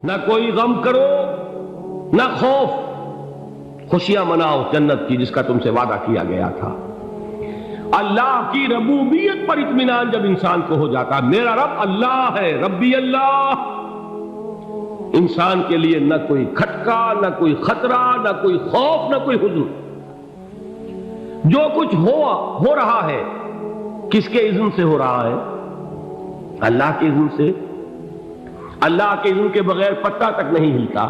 نہ کوئی غم کرو نہ خوف، خوشیاں مناؤ جنت کی جس کا تم سے وعدہ کیا گیا تھا۔ اللہ کی ربوبیت پر اطمینان جب انسان کو ہو جاتا، میرا رب اللہ ہے، ربی اللہ، انسان کے لیے نہ کوئی کھٹکا، نہ کوئی خطرہ، نہ کوئی خوف، نہ کوئی حزن۔ جو کچھ ہو رہا ہے کس کے اذن سے ہو رہا ہے؟ اللہ کے اذن سے۔ اللہ کے اذن کے بغیر پتا تک نہیں ہلتا۔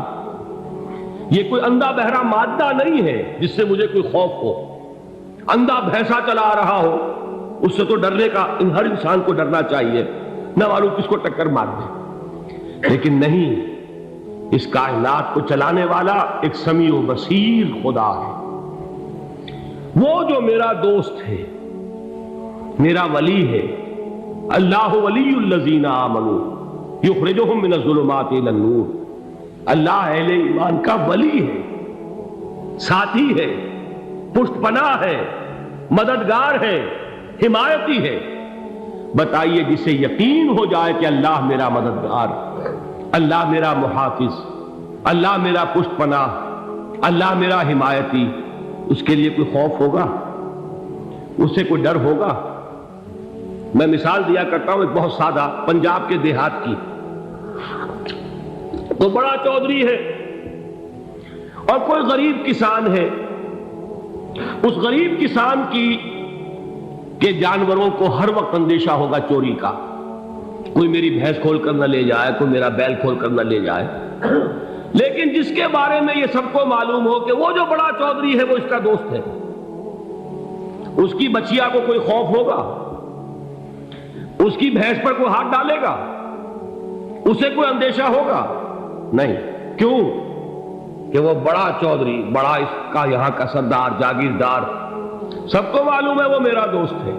یہ کوئی اندھا بہرا مادہ نہیں ہے جس سے مجھے کوئی خوف ہو۔ اندھا بھینسا چلا آ رہا ہو اس سے تو ڈرنے کا ہر انسان کو ڈرنا چاہیے، نہ معلوم کس کو ٹکر مار دے۔ لیکن نہیں، اس کائنات کو چلانے والا ایک سمیع و بصیر خدا ہے، وہ جو میرا دوست ہے، میرا ولی ہے۔ اللہ ولی الذین آمنوا یخرجہم من الظلمات الی النور۔ اللہ اہل ایمان کا ولی ہے، ساتھی ہے، پشت پناہ ہے، مددگار ہے، حمایتی ہے۔ بتائیے جسے یقین ہو جائے کہ اللہ میرا مددگار، اللہ میرا محافظ، اللہ میرا پشت پناہ، اللہ میرا حمایتی، اس کے لیے کوئی خوف ہوگا؟ اس سے کوئی ڈر ہوگا؟ میں مثال دیا کرتا ہوں ایک بہت سادہ، پنجاب کے دیہات کی۔ تو بڑا چودھری ہے اور کوئی غریب کسان ہے۔ اس غریب کسان کے جانوروں کو ہر وقت اندیشہ ہوگا چوری کا، کوئی میری بھینس کھول کر نہ لے جائے، کوئی میرا بیل کھول کر نہ لے جائے۔ لیکن جس کے بارے میں یہ سب کو معلوم ہو کہ وہ جو بڑا چودھری ہے وہ اس کا دوست ہے، اس کی بچیا کو کوئی خوف ہوگا؟ اس کی بھینس پر کوئی ہاتھ ڈالے گا؟ اسے کوئی اندیشہ ہوگا؟ نہیں۔ کیوں؟ کہ وہ بڑا چودھری، بڑا اس کا یہاں کا سردار، جاگیردار، سب کو معلوم ہے وہ میرا دوست ہے،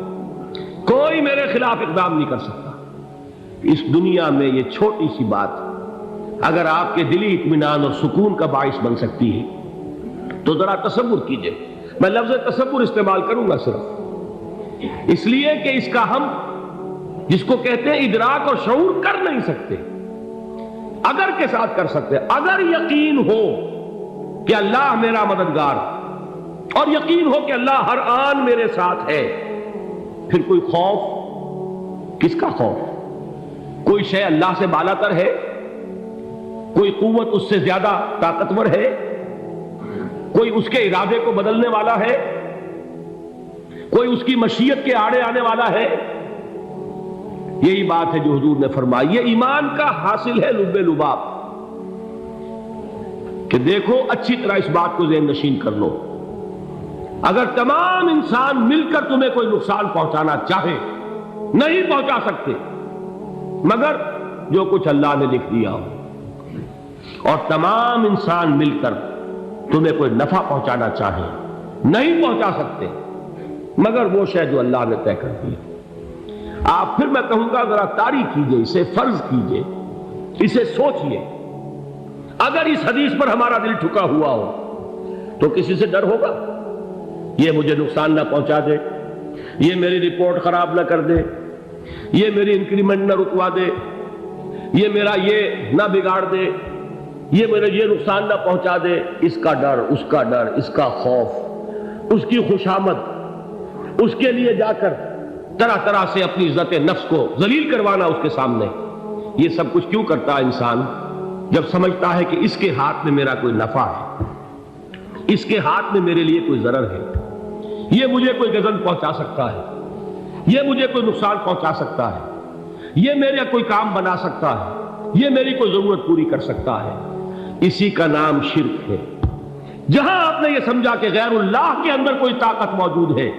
کوئی میرے خلاف اقدام نہیں کر سکتا۔ اس دنیا میں یہ چھوٹی سی بات اگر آپ کے دلی اطمینان اور سکون کا باعث بن سکتی ہے تو ذرا تصور کیجئے۔ میں لفظ تصور استعمال کروں گا صرف اس لیے کہ اس کا ہم جس کو کہتے ہیں ادراک اور شعور کر نہیں سکتے، اگر کے ساتھ کر سکتے۔ اگر یقین ہو کہ اللہ میرا مددگار اور یقین ہو کہ اللہ ہر آن میرے ساتھ ہے، پھر کوئی خوف؟ کس کا خوف؟ کوئی شے اللہ سے بالا تر ہے؟ کوئی قوت اس سے زیادہ طاقتور ہے؟ کوئی اس کے ارادے کو بدلنے والا ہے؟ کوئی اس کی مشیت کے آڑے آنے والا ہے؟ یہی بات ہے جو حضور نے فرمائی۔ یہ ایمان کا حاصل ہے لب لباب، کہ دیکھو اچھی طرح اس بات کو ذہن نشین کر لو، اگر تمام انسان مل کر تمہیں کوئی نقصان پہنچانا چاہے نہیں پہنچا سکتے، مگر جو کچھ اللہ نے لکھ دیا ہو، اور تمام انسان مل کر تمہیں کوئی نفع پہنچانا چاہے نہیں پہنچا سکتے، مگر وہ شے جو اللہ نے طے کر دیا۔ آپ پھر میں کہوں گا ذرا طاری کیجئے، اسے فرض کیجئے، اسے سوچئے۔ اگر اس حدیث پر ہمارا دل ٹھکا ہوا ہو تو کسی سے ڈر ہوگا؟ یہ مجھے نقصان نہ پہنچا دے، یہ میری رپورٹ خراب نہ کر دے، یہ میری انکریمنٹ نہ رکوا دے، یہ میرا یہ نہ بگاڑ دے، یہ میرا یہ نقصان نہ پہنچا دے۔ اس کا ڈر، اس کا ڈر، اس کا خوف، اس کی خوشامد، اس کے لیے جا کر طرح طرح سے اپنی عزت نفس کو ذلیل کروانا اس کے سامنے، یہ سب کچھ کیوں کرتا ہے انسان؟ جب سمجھتا ہے کہ اس کے ہاتھ میں میرا کوئی نفع ہے، اس کے ہاتھ میں میرے لیے کوئی ضرر ہے، یہ مجھے کوئی غضب پہنچا سکتا ہے، یہ مجھے کوئی نقصان پہنچا سکتا ہے، یہ میرا کوئی کام بنا سکتا ہے، یہ میری کوئی ضرورت پوری کر سکتا ہے، اسی کا نام شرک ہے۔ جہاں آپ نے یہ سمجھا کہ غیر اللہ کے اندر کوئی طاقت موجود ہے،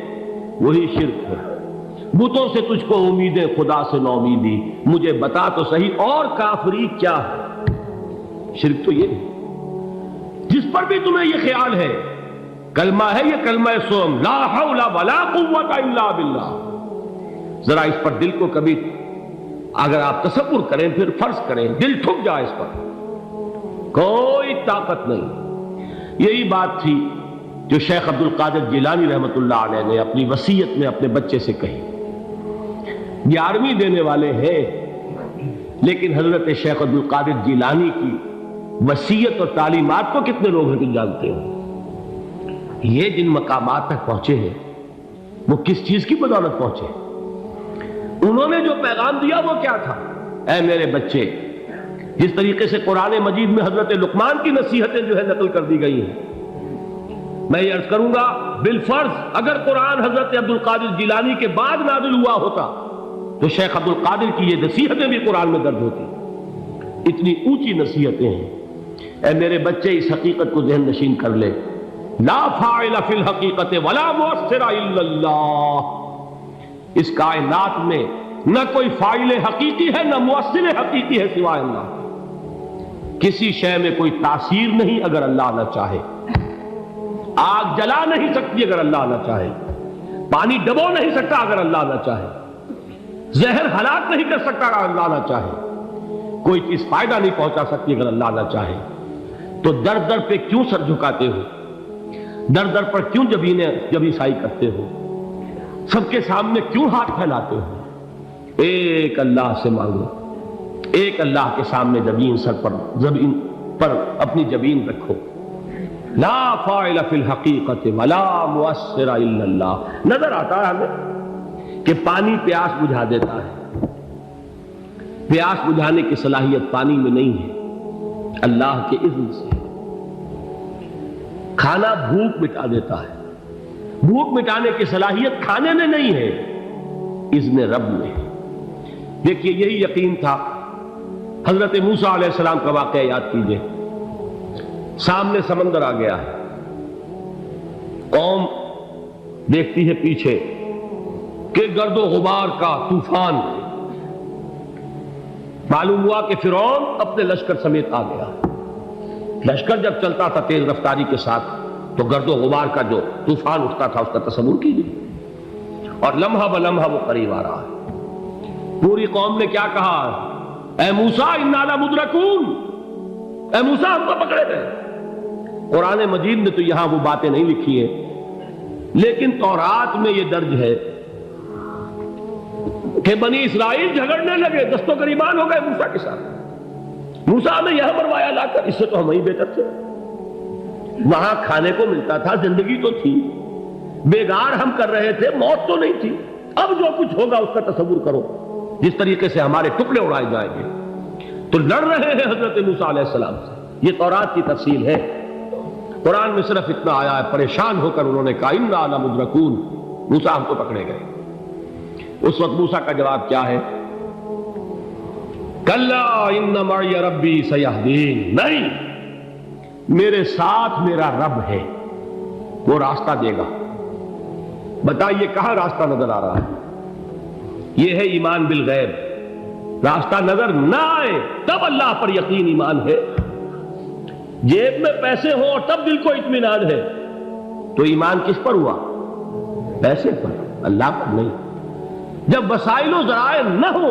وہی شرک ہے۔ بتوں سے تجھ کو امیدیں، خدا سے نومیدی، مجھے بتا تو صحیح اور کافری کیا ہے؟ شرک تو یہ ہے۔ جس پر بھی تمہیں یہ خیال ہے، کلمہ ہے یہ کلمہ سوم، لا حول ولا قوت الا باللہ، ذرا اس پر دل کو کبھی اگر آپ تصور کریں، پھر فرض کریں، دل ٹھک جائے اس پر، کوئی طاقت نہیں۔ یہی بات تھی جو شیخ عبد القادر جیلانی رحمۃ اللہ علیہ نے اپنی وصیت میں اپنے بچے سے کہی۔ 11ویں دینے والے ہیں، لیکن حضرت شیخ عبد القادر جیلانی کی وصیت اور تعلیمات کو کتنے لوگ ہیں تم جانتے ہو؟ یہ جن مقامات تک پہنچے ہیں وہ کس چیز کی بدولت پہنچے؟ انہوں نے جو پیغام دیا وہ کیا تھا؟ اے میرے بچے، جس طریقے سے قرآن مجید میں حضرت لقمان کی نصیحتیں جو ہے نقل کر دی گئی ہیں، میں یہ عرض کروں گا بالفرض اگر قرآن حضرت عبد القادر جیلانی کے بعد نازل ہوا ہوتا تو شیخ عبد القادر کی یہ نصیحتیں بھی قرآن میں درج ہوتی۔ اتنی اونچی نصیحتیں ہیں۔ اے میرے بچے، اس حقیقت کو ذہن نشین کر لے، لا فاعل فی الحقیقت ولا مؤثر الا اللہ۔ اس کائنات میں نہ کوئی فاعل حقیقی ہے نہ مؤثر حقیقی ہے سوائے اللہ۔ کسی شے میں کوئی تاثیر نہیں اگر اللہ نہ چاہے۔ آگ جلا نہیں سکتی اگر اللہ نہ چاہے، پانی ڈبو نہیں سکتا اگر اللہ نہ چاہے، زہر ہلاک نہیں کر سکتا اگر اللہ نہ چاہے، کوئی چیز فائدہ نہیں پہنچا سکتی اگر اللہ نہ چاہے۔ تو در در پہ کیوں سر جھکاتے ہو؟ در در پر کیوں جبیں سائی کرتے ہو؟ سب کے سامنے کیوں ہاتھ پھیلاتے ہو؟ ایک اللہ سے مانگو، ایک اللہ کے سامنے زمین پر اپنی جبین رکھو۔ لا فاعل فی الحقیقت ولا مؤثر الا اللہ۔ نظر آتا ہے ہمیں کہ پانی پیاس بجھا دیتا ہے، پیاس بجھانے کی صلاحیت پانی میں نہیں ہے، اللہ کے اذن سے۔ کھانا بھوک مٹا دیتا ہے، بھوک مٹانے کی صلاحیت کھانے میں نہیں ہے، اذن رب میں۔ دیکھیے یہی یقین تھا حضرت موسیٰ علیہ السلام کا واقعہ یاد کیجئے۔ سامنے سمندر آ گیا ہے، قوم دیکھتی ہے پیچھے کہ گرد و غبار کا طوفان۔ معلوم ہوا کہ فرعون اپنے لشکر سمیت آ گیا۔ لشکر جب چلتا تھا تیز رفتاری کے ساتھ تو گرد و غبار کا جو طوفان اٹھتا تھا اس کا تصور کیجیے، اور لمحہ بلمحہ وہ قریب آ رہا ہے۔ پوری قوم نے کیا کہا؟ اے موسیٰ انا لمدرکون، اے موسیٰ ہم کو پکڑے گئے۔ قرآن مجید میں تو یہاں وہ باتیں نہیں لکھی ہیں، لیکن تورات میں یہ درج ہے کہ بنی اسرائیل جھگڑنے لگے، دست و گریبان ہو گئے موسیٰ کے ساتھ۔ موسیٰ نے یہاں مروایا لا کر، اس سے تو ہم ہی بہتر تھے، وہاں کھانے کو ملتا تھا، زندگی تو تھی، بیگار ہم کر رہے تھے، موت تو نہیں تھی۔ اب جو کچھ ہوگا اس کا تصور کرو، جس طریقے سے ہمارے ٹکڑے اڑائے جائیں گے۔ تو لڑ رہے ہیں حضرت موسیٰ علیہ السلام سے۔ یہ تورات کی تفصیل ہے، قرآن میں صرف اتنا آیا ہے، پریشان ہو کر انہوں نے کہا انا لمدرکون، موسیٰ ہم کو پکڑے گئے۔ اس وقت موسیٰ کا جواب کیا ہے؟ کلا ان معی ربی سیہدین، نہیں، میرے ساتھ میرا رب ہے، وہ راستہ دے گا۔ بتائیے کہاں راستہ نظر آ رہا ہے؟ یہ ہے ایمان بالغیب۔ راستہ نظر نہ آئے تب اللہ پر یقین ایمان ہے۔ جیب میں پیسے ہوں اور تب دل کو اطمینان ہے تو ایمان کس پر ہوا؟ پیسے پر، اللہ پر نہیں۔ جب وسائل و ذرائع نہ ہو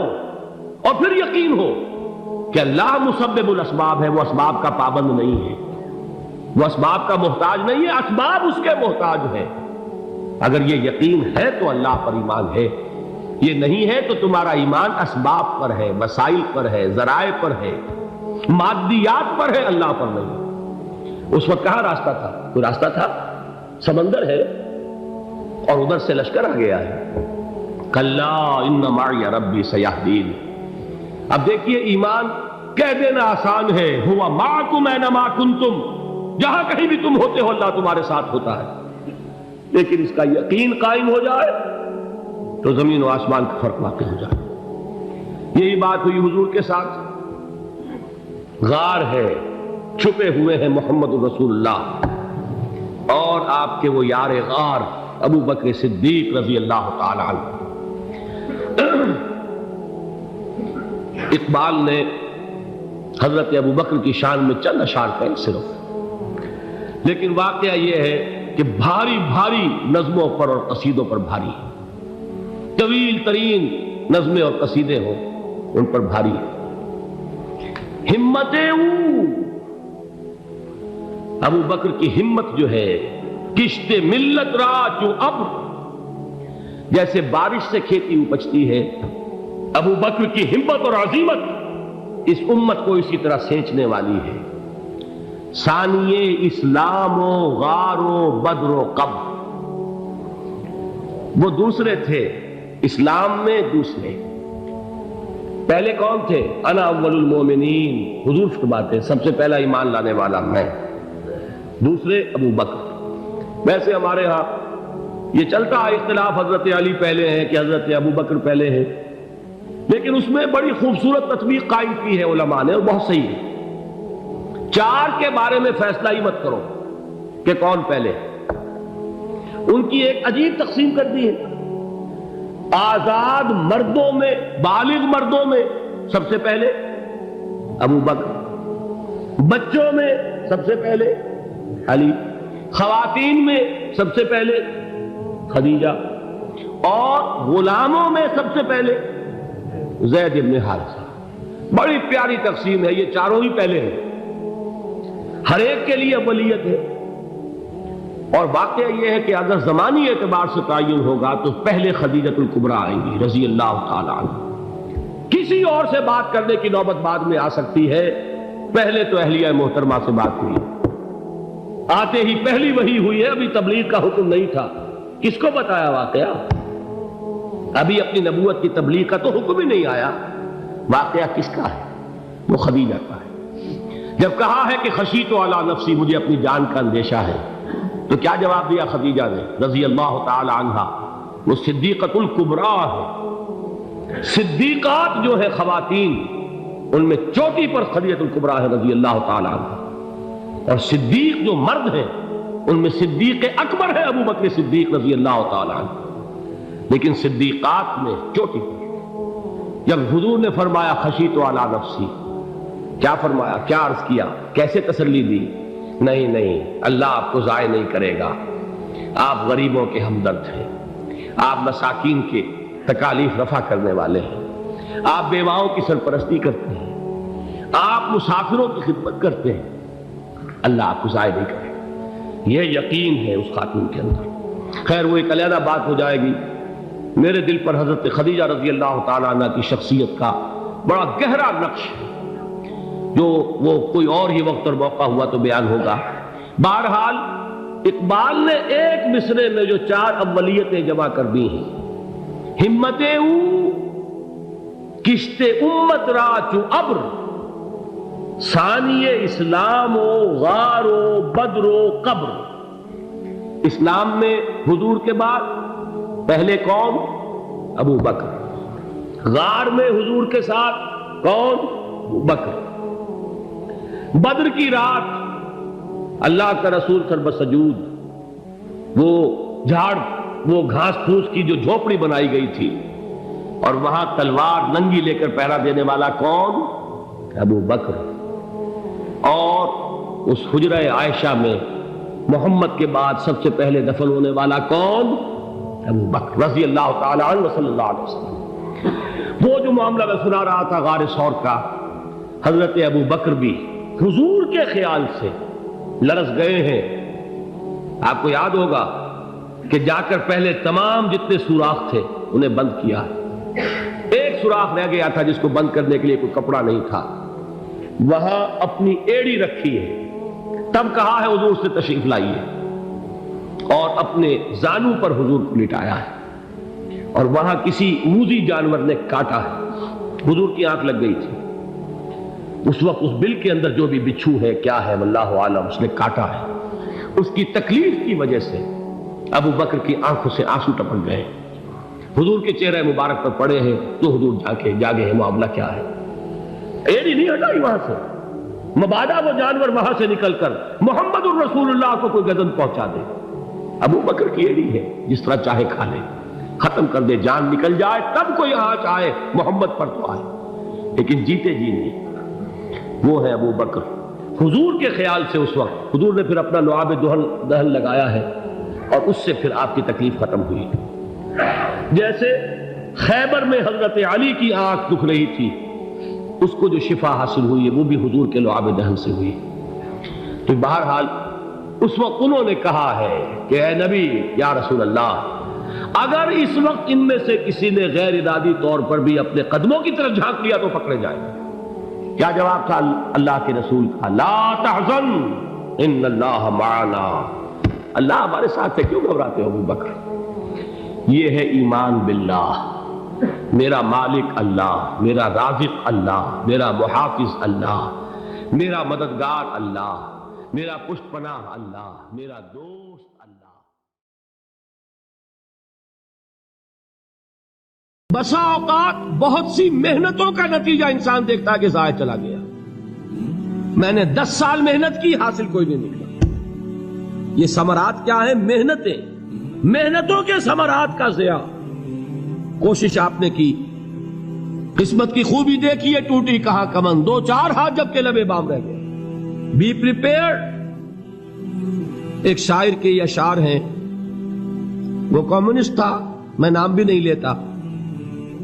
اور پھر یقین ہو کہ اللہ مسبب الاسباب ہے، وہ اسباب کا پابند نہیں ہے، وہ اسباب کا محتاج نہیں ہے، اسباب اس کے محتاج ہے۔ اگر یہ یقین ہے تو اللہ پر ایمان ہے، یہ نہیں ہے تو تمہارا ایمان اسباب پر ہے، وسائل پر ہے، ذرائع پر ہے، مادیات پر ہے، اللہ پر نہیں۔ اس وقت کہاں راستہ تھا؟ کوئی راستہ تھا؟ سمندر ہے اور ادھر سے لشکر آ گیا ہے۔ کلا ان معی ربی سیہدین۔ اب دیکھیے ایمان کہہ دینا آسان ہے، ہوا معکم اینما کنتم، جہاں کہیں بھی تم ہوتے ہو اللہ تمہارے ساتھ ہوتا ہے، لیکن اس کا یقین قائم ہو جائے تو زمین و آسمان کا فرق واقع ہو جائے۔ یہی بات ہوئی حضور کے ساتھ۔ غار ہے، چھپے ہوئے ہیں محمد رسول اللہ اور آپ کے وہ یار غار ابو بکر صدیق رضی اللہ تعالی عنہ۔ اقبال نے حضرت ابو بکر کی شان میں چند اشعار کہیں صرف، لیکن واقعہ یہ ہے کہ بھاری بھاری نظموں پر اور قصیدوں پر بھاری ہے، طویل ترین نظمیں اور قصیدے ہوں ان پر بھاری ہے۔ ہمتیں ابو بکر کی ہمت جو ہے، کشت ملت را چو ابر، جیسے بارش سے کھیتی اپجتی ہے، ابو بکر کی ہمت اور عزیمت اس امت کو اسی طرح سینچنے والی ہے۔ ثانیے اسلام و غار و بدر و قبر، وہ دوسرے تھے اسلام میں، دوسرے پہلے کون تھے؟ انا اول المومنین، حضور فرماتے ہیں سب سے پہلا ایمان لانے والا میں، دوسرے ابو بکر۔ ویسے ہمارے ہاں یہ چلتا ہے اختلاف، حضرت علی پہلے ہیں کہ حضرت ابو بکر پہلے ہیں، لیکن اس میں بڑی خوبصورت تطبیق قائم کی ہے علماء نے، اور بہت صحیح ہے۔ چار کے بارے میں فیصلہ ہی مت کرو کہ کون پہلے، ان کی ایک عجیب تقسیم کر دی ہے۔ آزاد مردوں میں، بالغ مردوں میں سب سے پہلے ابو بکر، بچوں میں سب سے پہلے علی، خواتین میں سب سے پہلے خدیجہ، اور غلاموں میں سب سے پہلے زید بن حارثہ۔ بڑی پیاری تقسیم ہے، یہ چاروں ہی پہلے ہیں، ہر ایک کے لیے اولیت ہے۔ اور واقعہ یہ ہے کہ اگر زمانی اعتبار سے تعین ہوگا تو پہلے خدیجۃ الکبریٰ آئیں گی رضی اللہ تعالی عنہ۔ کسی اور سے بات کرنے کی نوبت بعد میں آ سکتی ہے، پہلے تو اہلیہ محترمہ سے بات ہوئی، آتے ہی پہلی وحی ہوئی ہے، ابھی تبلیغ کا حکم نہیں تھا۔ کس کو بتایا واقعہ؟ ابھی اپنی نبوت کی تبلیغ کا تو حکم ہی نہیں آیا۔ واقعہ کس کا ہے؟ وہ خدیجہ کا ہے۔ جب کہا ہے کہ خشیت علی نفسی، مجھے اپنی جان کا اندیشہ ہے، تو کیا جواب دیا خدیجہ نے رضی اللہ تعالی عنہا؟ وہ صدیقۃ الکبریٰ ہے۔ صدیقات جو ہے خواتین، ان میں چوٹی پر خدیجۃ الکبریٰ ہے رضی اللہ تعالی عنہا، اور صدیق جو مرد ہیں ان میں صدیق اکبر ہے ابو بکر صدیق رضی اللہ تعالی عنہ، لیکن صدیقات میں چوٹی پر۔ جب حضور نے فرمایا خشیت علی نفسی، کیا فرمایا؟ کیا عرض کیا؟ کیسے تسلی دی؟ نہیں نہیں، اللہ آپ کو ضائع نہیں کرے گا، آپ غریبوں کے ہمدرد ہیں، آپ مساکین کے تکالیف رفع کرنے والے ہیں، آپ بیواؤں کی سرپرستی کرتے ہیں، آپ مسافروں کی خدمت کرتے ہیں، اللہ آپ کو ضائع نہیں کرے گا۔ یہ یقین ہے اس خاتون کے اندر۔ خیر وہ ایک علیحدہ بات ہو جائے گی۔ میرے دل پر حضرت خدیجہ رضی اللہ تعالیٰ عنہ کی شخصیت کا بڑا گہرا نقش ہے، جو وہ کوئی اور ہی وقت اور موقع ہوا تو بیان ہوگا۔ بہرحال اقبال نے ایک مصرے میں جو چار اولیتیں جمع کر دی ہیں، ہمت او کشت امت را چو ابر، ثانی اسلام و غار و بدر و قبر۔ اسلام میں حضور کے بعد پہلے کون؟ ابو بکر۔ غار میں حضور کے ساتھ کون؟ ابو بکر۔ بدر کی رات اللہ کا رسول سر بسجود، وہ گھاس پھوس کی جو جھوپڑی بنائی گئی تھی، اور وہاں تلوار ننگی لے کر پہرا دینے والا کون؟ ابو بکر۔ اور اس حجرہ عائشہ میں محمد کے بعد سب سے پہلے دفن ہونے والا کون؟ ابو بکر رضی اللہ تعالی عنہ صلی اللہ علیہ وسلم۔ وہ جو معاملہ میں سنا رہا تھا غار ثور کا، حضرت ابو بکر بھی حضور کے خیال سے لرز گئے ہیں۔ آپ کو یاد ہوگا کہ جا کر پہلے تمام جتنے سوراخ تھے انہیں بند کیا، ایک سوراخ رہ گیا تھا جس کو بند کرنے کے لیے کوئی کپڑا نہیں تھا، وہاں اپنی ایڑی رکھی ہے، تب کہا ہے حضور سے تشریف لائیے، اور اپنے زانو پر حضور کو لٹایا ہے، اور وہاں کسی موذی جانور نے کاٹا ہے، حضور کی آنکھ لگ گئی تھی، اس وقت اس بل کے اندر جو بھی بچھو ہے کیا ہے واللہ عالم، اس نے کاٹا ہے، اس کی تکلیف کی وجہ سے ابو بکر کی آنکھوں سے آنسو ٹپک گئے، حضور کے چہرے مبارک پر پڑے ہیں، تو حضور جاگے ہیں، معاملہ کیا ہے؟ ایڑی نہیں ہٹائی وہاں سے، مبادا وہ جانور وہاں سے نکل کر محمد الرسول اللہ کو کوئی گزن پہنچا دے، ابو بکر کی ایڑی ہے، جس طرح چاہے کھا لے، ختم کر دے، جان نکل جائے تب کوئی آنچ آئے محمد پر تو آئے، لیکن جیتے جی نہیں۔ وہ ہے ابو بکر حضور کے خیال سے۔ اس وقت حضور نے پھر اپنا لعاب دہن لگایا ہے، اور اس سے پھر آپ کی تکلیف ختم ہوئی۔ جیسے خیبر میں حضرت علی کی آنکھ دکھ رہی تھی، اس کو جو شفا حاصل ہوئی ہے وہ بھی حضور کے لعاب دہن سے ہوئی۔ تو بہرحال اس وقت انہوں نے کہا ہے کہ اے نبی یا رسول اللہ، اگر اس وقت ان میں سے کسی نے غیر ارادی طور پر بھی اپنے قدموں کی طرف جھانک لیا تو پکڑے جائے، کیا جواب تھا اللہ کے رسول کا؟ لا تحزن ان اللہ معنا، اللہ ہمارے ساتھ ہے، کیوں گھبراتے ہو ابو بکر؟ یہ ہے ایمان باللہ، میرا مالک اللہ، میرا رازق اللہ، میرا محافظ اللہ، میرا مددگار اللہ، میرا پشت پناہ اللہ، میرا دوست اللہ۔ بسا اوقات بہت سی محنتوں کا نتیجہ انسان دیکھتا ہے کہ ضائع چلا گیا، میں نے 10 سال محنت کی، حاصل کوئی نہیں نکلا۔ یہ ثمرات کیا ہیں؟ محنتیں، محنتوں کے ثمرات کا ضیاع۔ کوشش آپ نے کی، قسمت کی خوبی دیکھی ہے، ٹوٹی کہاں کمن، 2-4 ہاتھ جب کے لبے بام رہ گئے۔ Be prepared. ایک شاعر کے یہ اشعار ہیں، وہ کمیونسٹ تھا، میں نام بھی نہیں لیتا،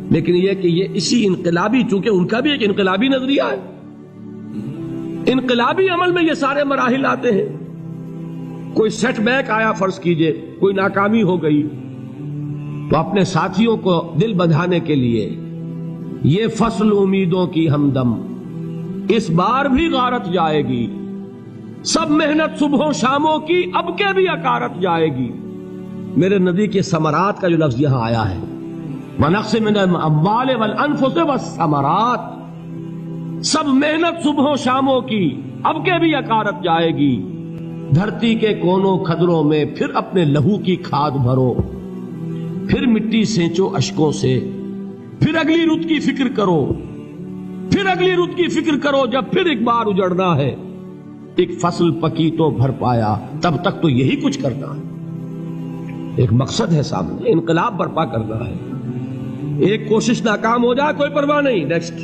لیکن یہ کہ یہ اسی انقلابی، چونکہ ان کا بھی ایک انقلابی نظریہ ہے، انقلابی عمل میں یہ سارے مراحل آتے ہیں۔ کوئی سیٹ بیک آیا، فرض کیجئے کوئی ناکامی ہو گئی، تو اپنے ساتھیوں کو دل بندھانے کے لیے یہ فصل امیدوں کی ہمدم اس بار بھی غارت جائے گی، سب محنت صبحوں شاموں کی اب کے بھی اکارت جائے گی۔ میرے نبی کے ثمرات کا جو لفظ یہاں آیا ہے، وَنَقْصٍ مِّنَ الْأَمْوَالِ وَالْأَنفُسِ وَالثَّمَرَاتِ، سب محنت صبحوں شاموں کی اب کے بھی اکارت جائے گی۔ دھرتی کے کونوں کھدروں میں پھر اپنے لہو کی کھاد بھرو، پھر مٹی سینچو اشکوں سے، پھر اگلی رت کی فکر کرو، پھر اگلی رت کی فکر کرو، جب پھر ایک بار اجڑنا ہے۔ ایک فصل پکی تو بھر پایا، تب تک تو یہی کچھ کرنا ہے۔ ایک مقصد ہے سامنے، انقلاب برپا کرنا ہے۔ ایک کوشش ناکام ہو جائے کوئی پرواہ نہیں، نیکسٹ،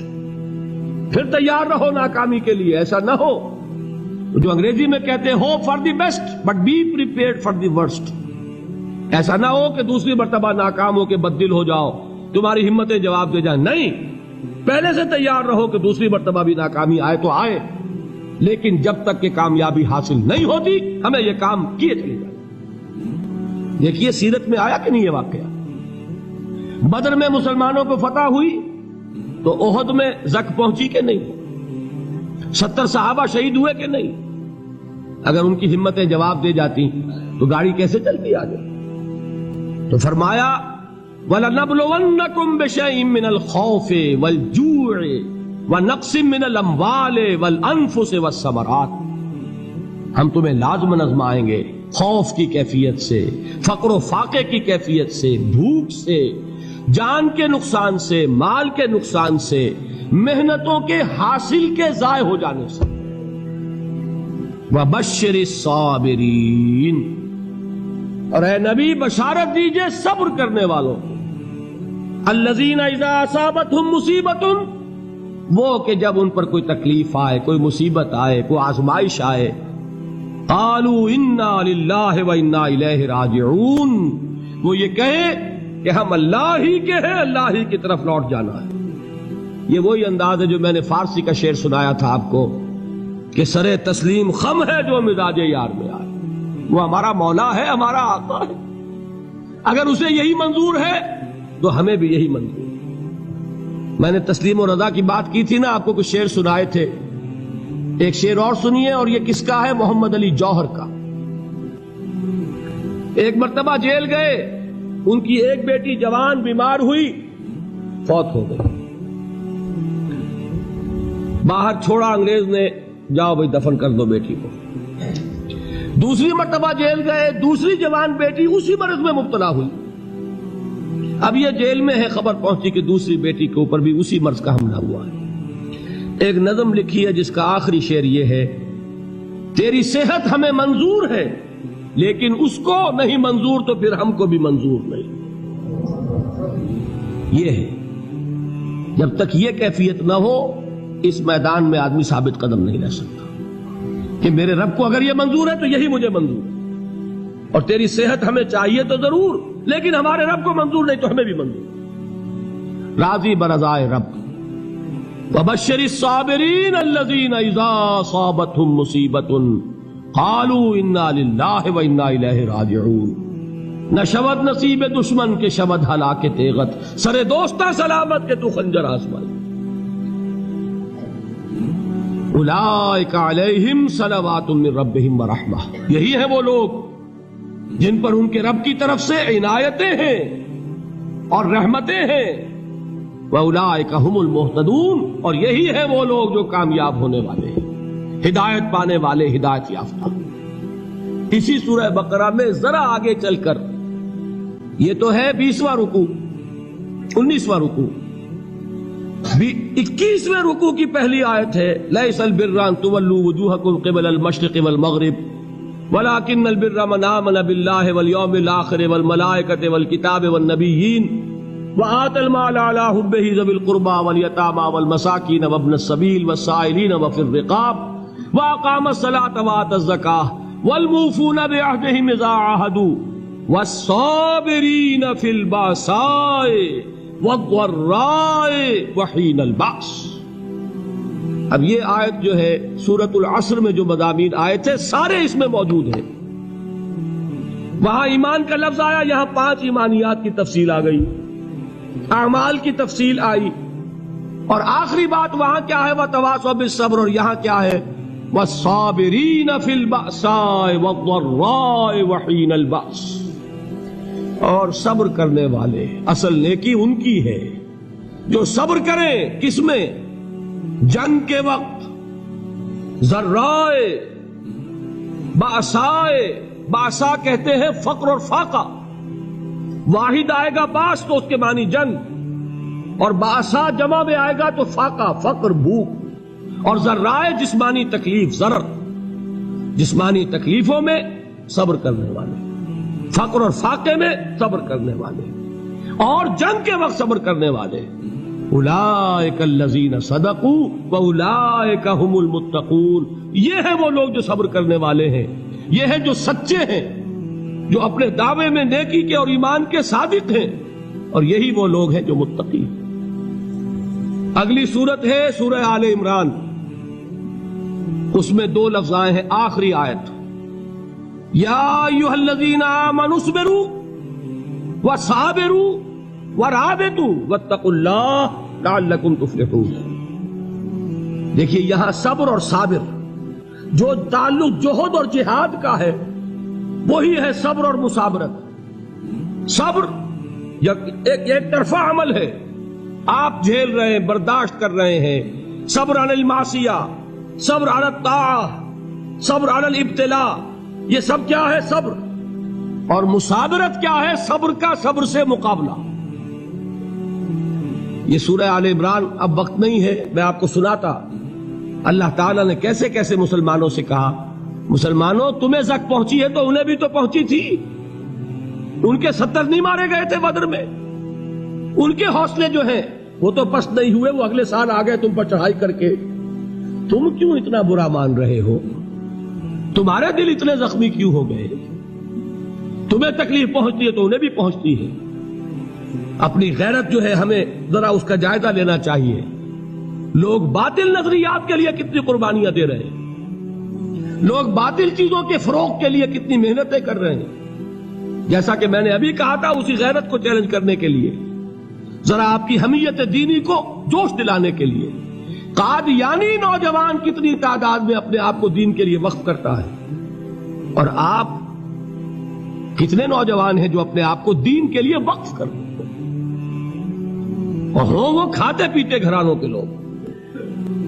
پھر تیار رہو ناکامی کے لیے۔ ایسا نہ ہو جو انگریزی میں کہتے ہیں hope for the best but be prepared for the worst. ایسا نہ ہو کہ دوسری مرتبہ ناکام ہو کے بددل ہو جاؤ، تمہاری ہمتیں جواب دے جائیں، نہیں، پہلے سے تیار رہو کہ دوسری مرتبہ بھی ناکامی آئے تو آئے، لیکن جب تک کہ کامیابی حاصل نہیں ہوتی ہمیں یہ کام کیے چلے جائیں۔ دیکھیے سیرت میں آیا کہ نہیں یہ واقعہ؟ بدر میں مسلمانوں کو فتح ہوئی تو احد میں زک پہنچی کہ نہیں؟ 70 صحابہ شہید ہوئے کہ نہیں؟ اگر ان کی ہمتیں جواب دے جاتی تو گاڑی کیسے چلتی آگے؟ تو فرمایا وَلَنَبْلُوَنَّكُمْ بِشَيْءٍ مِّنَ الْخَوْفِ وَالْجُوعِ وَنَقْصٍ مِّنَ الْأَمْوَالِ وَالْأَنفُسِ وَالثَّمَرَاتِ، ہم تمہیں لازم آزمائیں گے، خوف کی کیفیت سے، فقر و فاقے کی کیفیت سے، بھوک سے، جان کے نقصان سے، مال کے نقصان سے، محنتوں کے حاصل کے ضائع ہو جانے سے۔ وَبَشِّرِ الصَّابِرِينَ، اور اے نبی بشارت دیجئے صبر کرنے والوں کو۔ الَّذِينَ إِذَا أَصَابَتْهُمْ مُصِيبَةٌ، وہ کہ جب ان پر کوئی تکلیف آئے، کوئی مصیبت آئے، کوئی آزمائش آئے، قَالُوا إِنَّا لِلَّهِ وَإِنَّا إِلَيْهِ رَاجِعُونَ، وہ یہ کہیں کہ ہم اللہ ہی کے ہیں، اللہ ہی کی طرف لوٹ جانا ہے۔ یہ وہی انداز ہے جو میں نے فارسی کا شعر سنایا تھا آپ کو کہ سرے تسلیم خم ہے جو مزاج یار میں آئے۔ وہ ہمارا مولا ہے، ہمارا آقا ہے، اگر اسے یہی منظور ہے تو ہمیں بھی یہی منظور ہے۔ میں نے تسلیم و رضا کی بات کی تھی نا، آپ کو کچھ شعر سنائے تھے، ایک شعر اور سنیے، اور یہ کس کا ہے؟ محمد علی جوہر کا۔ ایک مرتبہ جیل گئے، ان کی ایک بیٹی جوان بیمار ہوئی، فوت ہو گئی، باہر چھوڑا انگریز نے، جاؤ بھائی دفن کر دو بیٹی کو۔ دوسری مرتبہ جیل گئے، دوسری جوان بیٹی اسی مرض میں مبتلا ہوئی۔ اب یہ جیل میں ہے، خبر پہنچی کہ دوسری بیٹی کے اوپر بھی اسی مرض کا حملہ ہوا ہے۔ ایک نظم لکھی ہے جس کا آخری شعر یہ ہے، تیری صحت ہمیں منظور ہے لیکن اس کو نہیں منظور تو پھر ہم کو بھی منظور نہیں۔ یہ ہے، جب تک یہ کیفیت نہ ہو اس میدان میں آدمی ثابت قدم نہیں رہ سکتا کہ میرے رب کو اگر یہ منظور ہے تو یہی مجھے منظور ہے، اور تیری صحت ہمیں چاہیے تو ضرور، لیکن ہمارے رب کو منظور نہیں تو ہمیں بھی منظور۔ راضی برضائے رب۔ وَبَشِّرِ الصَّابِرِينَ الَّذِينَ إِذَا أَصَابَتْهُمْ مُصِيبَةٌ قَالُوا إِنَّا لِلَّهِ وَإِنَّا إِلَيْهِ رَاجِعُونَ۔ نہ شود نصیب دشمن کے شود ہلاک تیغت، سر دوستہ سلامت کے تو خنجر آزمائے۔ اولئک علیہم صلوات من ربہم ورحمہ، یہی ہے وہ لوگ جن پر ان کے رب کی طرف سے عنایتیں ہیں اور رحمتیں ہیں، وَأُولَٰئِكَ هُمُ الْمُهْتَدُونَ، اور یہی ہے وہ لوگ جو کامیاب ہونے والے ہیں، ہدایت پانے والے، ہدایت یافتہ۔ اسی سورہ بقرہ میں ذرا آگے چل کر، یہ تو ہے 20واں رکوع، 19واں رکوع، 21ویں رکوع کی پہلی آیت ہے لَيْسَ الْبِرَّ أَن تُوَلُّوا وُجُوهَكُمْ قِبَلَ الْمَشْرِقِ وَالْمَغْرِبِ وَلَٰكِنَّ الْبِرَّ مَنْ آمَنَ بِاللَّهِ وَالْيَوْمِ الْآخِرِ وَالْمَلَائِكَةِ وَالْكِتَابِ وَالنَّبِيِّينَ وَآتَى المال على حبه ذوي القربى واليتامى والمساكين وابن السبيل والسائلين وفي الرقاب وأقام الصلاة وآتى الزكاة والموفون بعهدهم إذا عاهدوا والصابرين في البأساء والضراء وحين البأس۔ اب یہ آیت جو ہے سورۃ العصر میں جو مضامین آئے تھے سارے اس میں موجود ہیں۔ وہاں ایمان کا لفظ آیا، یہاں 5 ایمانیات کی تفصیل آ گئی، اعمال کی تفصیل آئی، اور آخری بات وہاں کیا ہے وَتَوَاصَوْا بِالصَّبْرِ، اور یہاں کیا ہے وَالصَّابِرِينَ فِي الْبَأْسَاءِ وَالضَّرَّاءِ وَحِينَ الْبَأْسِ، اور صبر کرنے والے، اصل نیکی ان کی ہے جو صبر کریں، کس میں؟ جنگ کے وقت، ذرائے، بأسائے، بأسا کہتے ہیں فقر اور فاقہ، واحد آئے گا باس تو اس کے معنی جنگ، اور باسا جمع میں آئے گا تو فاقہ، فقر، بھوک، اور ذرائے جسمانی تکلیف، ضرر، جسمانی تکلیفوں میں صبر کرنے والے، فقر اور فاقے میں صبر کرنے والے، اور جنگ کے وقت صبر کرنے والے۔ اولئک الذین صدقوا واولئک هم المتقون، یہ ہے وہ لوگ جو صبر کرنے والے ہیں، یہ ہے جو سچے ہیں، جو اپنے دعوے میں نیکی کے اور ایمان کے صادق ہیں، اور یہی وہ لوگ ہیں جو متقی ہیں۔ اگلی سورت ہے سورہ آل عمران، اس میں 2 لفظ آئے ہیں، آخری آیت یا ایھا الذین آمنوا اصبروا وصابروا ورابطوا واتقوا اللہ لعلکم تفلحون۔ دیکھیے یہاں صبر اور صابر جو تعلق جہد اور جہاد کا ہے وہی ہے صبر اور مصابرت۔ صبر ایک طرفہ عمل ہے، آپ جھیل رہے ہیں، برداشت کر رہے ہیں، صبر علی المعصیہ، صبر علی الطاعہ، صبر علی الابتلاء، یہ سب کیا ہے؟ صبر۔ اور مصابرت کیا ہے؟ صبر کا صبر سے مقابلہ۔ یہ سورہ آل عمران، اب وقت نہیں ہے میں آپ کو سناتا اللہ تعالیٰ نے کیسے کیسے مسلمانوں سے کہا، مسلمانوں تمہیں زک پہنچی ہے تو انہیں بھی تو پہنچی تھی، ان کے 70 نہیں مارے گئے تھے بدر میں، ان کے حوصلے جو ہیں وہ تو پست نہیں ہوئے، وہ اگلے سال آ گئے تم پر چڑھائی کر کے، تم کیوں اتنا برا مان رہے ہو؟ تمہارے دل اتنے زخمی کیوں ہو گئے؟ تمہیں تکلیف پہنچتی ہے تو انہیں بھی پہنچتی ہے۔ اپنی غیرت جو ہے ہمیں ذرا اس کا جائزہ لینا چاہیے۔ لوگ باطل نظریات کے لیے کتنی قربانیاں دے رہے ہیں، لوگ باطل چیزوں کے فروغ کے لیے کتنی محنتیں کر رہے ہیں۔ جیسا کہ میں نے ابھی کہا تھا، اسی غیرت کو چیلنج کرنے کے لیے، ذرا آپ کی حمیت دینی کو جوش دلانے کے لیے، قادیانی نوجوان کتنی تعداد میں اپنے آپ کو دین کے لیے وقف کرتا ہے، اور آپ کتنے نوجوان ہیں جو اپنے آپ کو دین کے لیے وقف کرتے ہیں، اور ہوں وہ کھاتے پیتے گھرانوں کے لوگ۔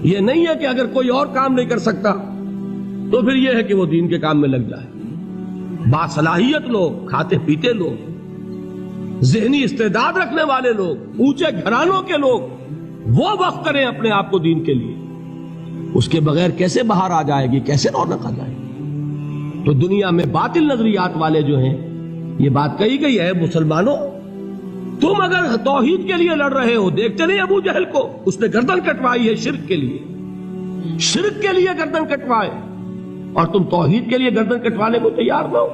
یہ نہیں ہے کہ اگر کوئی اور کام نہیں کر سکتا تو پھر یہ ہے کہ وہ دین کے کام میں لگ جائے۔ باصلاحیت لوگ، کھاتے پیتے لوگ، ذہنی استعداد رکھنے والے لوگ، اونچے گھرانوں کے لوگ، وہ وقف کریں اپنے آپ کو دین کے لیے۔ اس کے بغیر کیسے باہر آ جائے گی، کیسے رونق آ جائے گی؟ تو دنیا میں باطل نظریات والے جو ہیں، یہ بات کہی گئی ہے، مسلمانوں تم اگر توحید کے لیے لڑ رہے ہو، دیکھتے نہیں ابو جہل کو، اس نے گردن کٹوائی ہے شرک کے لیے، شرک کے لیے گردن کٹوائے، اور تم توحید کے لیے گردن کٹوانے کو تیار نہ ہو۔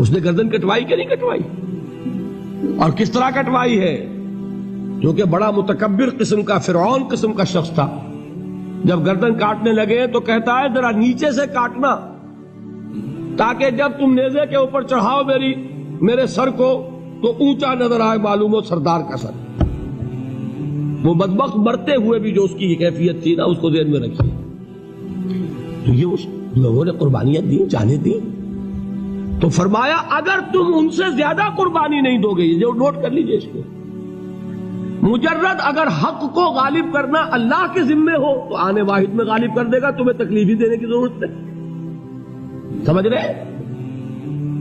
اس نے گردن کٹوائی کہ نہیں کٹوائی؟ اور کس طرح کٹوائی ہے؟ جو کہ بڑا متکبر قسم کا، فرعون قسم کا شخص تھا، جب گردن کاٹنے لگے تو کہتا ہے ذرا نیچے سے کاٹنا، تاکہ جب تم نیزے کے اوپر چڑھاؤ میرے سر کو تو اونچا نظر آئے، معلوم ہو سردار کا سر۔ وہ بدبخت مرتے ہوئے بھی جو اس کی کیفیت تھی نا، اس کو ذہن میں رکھیے. تو یہ اس لوگوں نے قربانیاں دی، جانیں دی. تو فرمایا اگر تم ان سے زیادہ قربانی نہیں دو گے، جو نوٹ کر لیجئے اس کو، مجرد اگر حق کو غالب کرنا اللہ کے ذمے ہو تو آنے واحد میں غالب کر دے گا، تمہیں تکلیف ہی دینے کی ضرورت نہیں. سمجھ رہے؟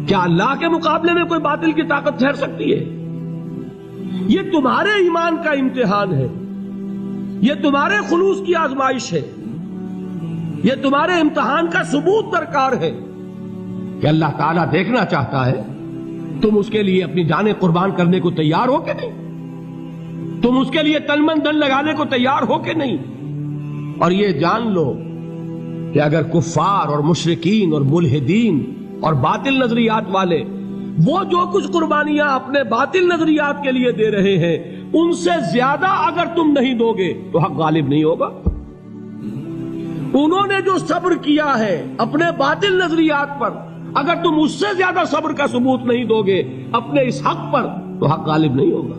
کیا اللہ کے مقابلے میں کوئی باطل کی طاقت ٹھہر سکتی ہے؟ یہ تمہارے ایمان کا امتحان ہے، یہ تمہارے خلوص کی آزمائش ہے، یہ تمہارے امتحان کا ثبوت درکار ہے کہ اللہ تعالیٰ دیکھنا چاہتا ہے تم اس کے لیے اپنی جانیں قربان کرنے کو تیار ہو کہ نہیں، تم اس کے لیے تن من دھن لگانے کو تیار ہو کہ نہیں. اور یہ جان لو کہ اگر کفار اور مشرکین اور ملحدین اور باطل نظریات والے وہ جو کچھ قربانیاں اپنے باطل نظریات کے لیے دے رہے ہیں، ان سے زیادہ اگر تم نہیں دو گے تو حق غالب نہیں ہوگا. انہوں نے جو صبر کیا ہے اپنے باطل نظریات پر، اگر تم اس سے زیادہ صبر کا ثبوت نہیں دو گے اپنے اس حق پر تو حق غالب نہیں ہوگا.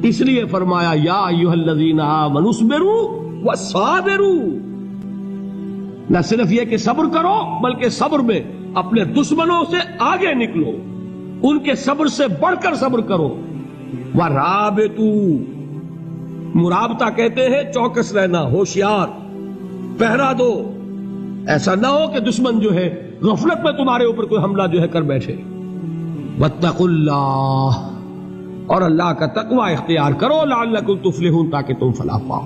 اس لیے فرمایا یا ایھا الذین آمنوا اصبروا وصابروا. نہ صرف یہ کہ صبر کرو بلکہ صبر میں اپنے دشمنوں سے آگے نکلو، ان کے صبر سے بڑھ کر صبر کرو. ورابطوا، مرابطہ کہتے ہیں چوکس رہنا، ہوشیار، پہرا دو. ایسا نہ ہو کہ دشمن جو ہے غفلت میں تمہارے اوپر کوئی حملہ جو ہے کر بیٹھے. واتقوا اللہ، اور اللہ کا تقوی اختیار کرو، لعلکم تفلحون، تاکہ تم فلاح پاؤ.